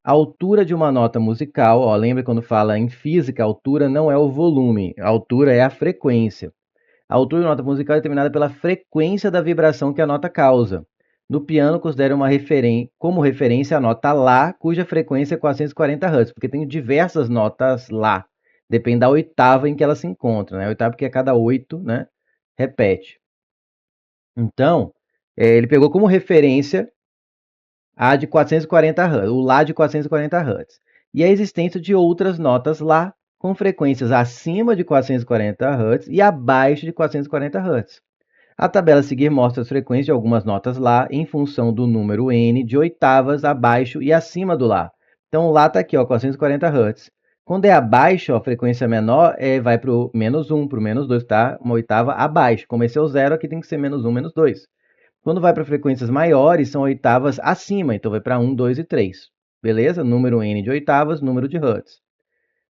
A altura de uma nota musical, ó, lembra quando fala em física, a altura não é o volume, a altura é a frequência. A altura da nota musical é determinada pela frequência da vibração que a nota causa. No piano, considere como referência a nota Lá, cuja frequência é 440 Hz, porque tem diversas notas Lá. Depende da oitava em que ela se encontra, né? A oitava porque a cada 8, né, repete. Então, ele pegou como referência a de 440 Hz, o Lá de 440 Hz. E a existência de outras notas Lá com frequências acima de 440 Hz e abaixo de 440 Hz. A tabela a seguir mostra as frequências de algumas notas Lá em função do número N de oitavas abaixo e acima do Lá. Então, o Lá está aqui, ó, 440 Hz. Quando é abaixo, ó, a frequência menor vai para o -1, para o -2, tá? Uma oitava abaixo. Como esse é o zero, aqui tem que ser -1, -2. Quando vai para frequências maiores, são oitavas acima, então vai para 1, 2 e 3. Beleza? Número N de oitavas, número de Hz.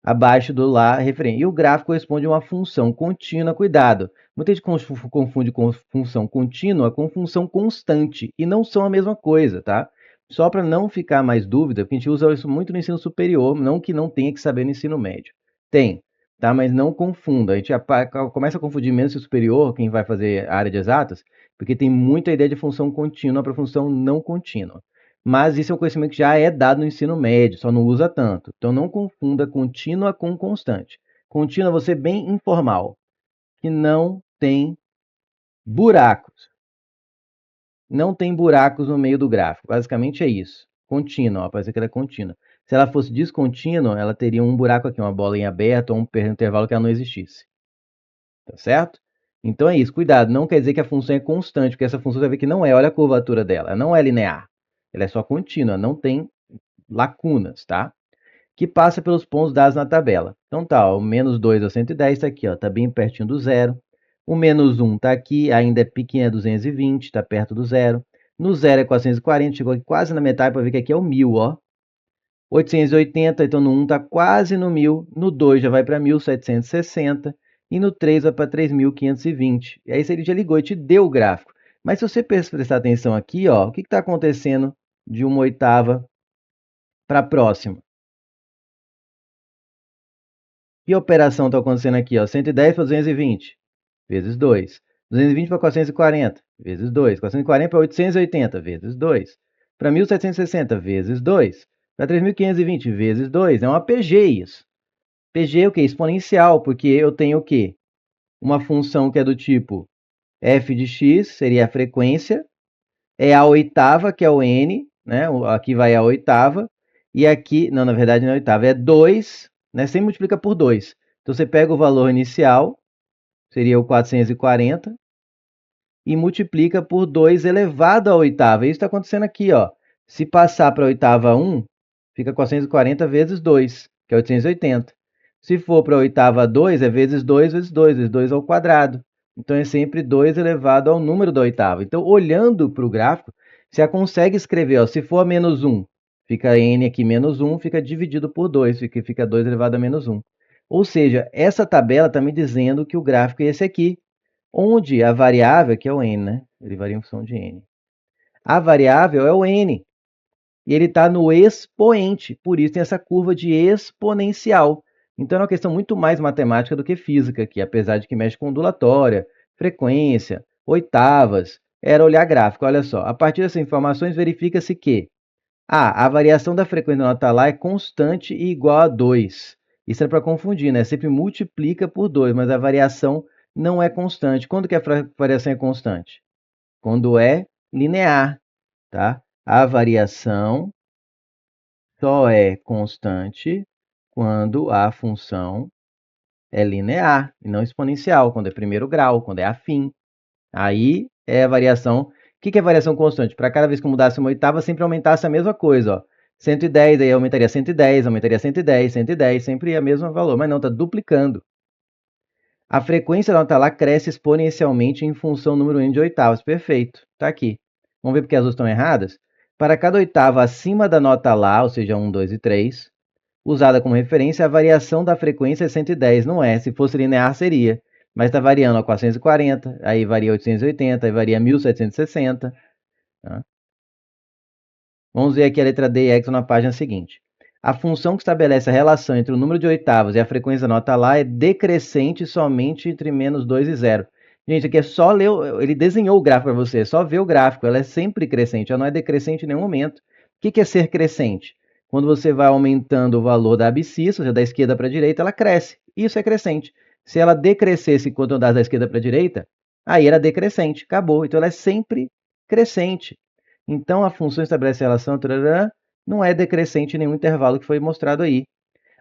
Abaixo do Lá, referente. E o gráfico corresponde a uma função contínua, cuidado. Muita gente confunde com função contínua com função constante, e não são a mesma coisa, tá? Só para não ficar mais dúvida, porque a gente usa isso muito no ensino superior, não que não tenha que saber no ensino médio. Tem, tá? Mas não confunda. A gente começa a confundir menos o superior, quem vai fazer a área de exatas, porque tem muita ideia de função contínua para função não contínua. Mas isso é um conhecimento que já é dado no ensino médio, só não usa tanto. Então não confunda contínua com constante. Contínua é você bem informal, que não tem buracos. Não tem buracos no meio do gráfico. Basicamente é isso. Contínua, parece que ela é contínua. Se ela fosse descontínua, ela teria um buraco aqui, uma bola em aberto ou um intervalo que ela não existisse. Tá certo? Então é isso, cuidado, não quer dizer que a função é constante, porque essa função você vai ver que não é, olha a curvatura dela, ela não é linear. Ela é só contínua, não tem lacunas, tá? Que passa pelos pontos dados na tabela. Então tá, ó, o -2 ao 110 está aqui, ó, tá bem pertinho do zero. O -1 está aqui, ainda é pequeno, é 220, está perto do zero. No zero é 440, chegou aqui quase na metade para ver que aqui é o 1000, ó. 880, então no 1 está quase no 1000, no 2 já vai para 1760 e no 3 vai para 3520. E aí ele já ligou e te deu o gráfico. Mas se você prestar atenção aqui, ó, o que está acontecendo de uma oitava para a próxima? Que operação está acontecendo aqui? Ó? 110 para 220, vezes 2. 220 para 440, vezes 2. 440 para 880, vezes 2. Para 1760, vezes 2. Para 3520, vezes 2. É uma PG isso. PG é o quê? Exponencial, porque eu tenho o quê? Uma função que é do tipo f de x, seria a frequência, é a oitava, que é o n, né? Aqui vai a oitava, e aqui, não, na verdade não é a oitava, é 2, né? Sempre multiplica por 2. Então você pega o valor inicial, seria o 440, e multiplica por 2 elevado à oitava. Isso está acontecendo aqui, ó. Se passar para a oitava 1, fica 440 vezes 2, que é 880. Se for para a oitava 2, é vezes 2 vezes 2, vezes 2 ao quadrado. Então é sempre 2 elevado ao número da oitava. Então, olhando para o gráfico, você já consegue escrever, ó, se for -1, fica n aqui -1, fica dividido por 2, fica 2 elevado a -1. Ou seja, essa tabela está me dizendo que o gráfico é esse aqui, onde a variável, que é o n, né? Ele varia em função de n. A variável é o n, e ele está no expoente, por isso tem essa curva de exponencial. Então é uma questão muito mais matemática do que física aqui, apesar de que mexe com ondulatória, frequência, oitavas, era olhar gráfico. Olha só, a partir dessas informações verifica-se que a variação da frequência da nota Lá é constante e igual a 2. Isso é para confundir, né? Sempre multiplica por 2, mas a variação não é constante. Quando que a variação é constante? Quando é linear, tá? A variação só é constante quando a função é linear e não exponencial, quando é primeiro grau, quando é afim. Aí é a variação. O que é variação constante? Para cada vez que eu mudasse uma oitava, sempre aumentasse a mesma coisa, ó. 110, aí aumentaria 110, aumentaria 110, 110, sempre a mesma valor, mas não, está duplicando. A frequência da nota Lá cresce exponencialmente em função do número n de oitavas. Perfeito, está aqui. Vamos ver porque as duas estão erradas? Para cada oitava acima da nota Lá, ou seja, 1, 2 e 3, usada como referência, a variação da frequência é 110, não é? Se fosse linear, seria. Mas está variando a 440, aí varia 880, aí varia 1760. Tá? Vamos ver aqui a letra D e X na página seguinte. A função que estabelece a relação entre o número de oitavas e a frequência da nota Lá é decrescente somente entre -2 e 0. Gente, aqui é só ler, ele desenhou o gráfico para você, é só ver o gráfico, ela é sempre crescente, ela não é decrescente em nenhum momento. O que é ser crescente? Quando você vai aumentando o valor da abscissa, ou seja, da esquerda para a direita, ela cresce. Isso é crescente. Se ela decrescesse enquanto andasse da esquerda para a direita, aí era decrescente, acabou. Então ela é sempre crescente. Então a função estabelece a relação não é decrescente em nenhum intervalo que foi mostrado aí.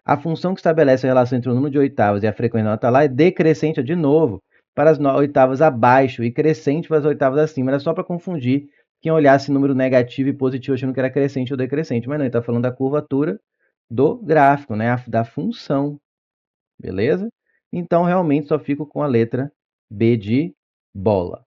A função que estabelece a relação entre o número de oitavas e a frequência da nota Lá é decrescente de novo para as oitavas abaixo e crescente para as oitavas acima. Era só para confundir quem olhasse número negativo e positivo achando que era crescente ou decrescente. Mas não, ele está falando da curvatura do gráfico, né? Da função. Beleza? Então realmente só fico com a letra B de bola.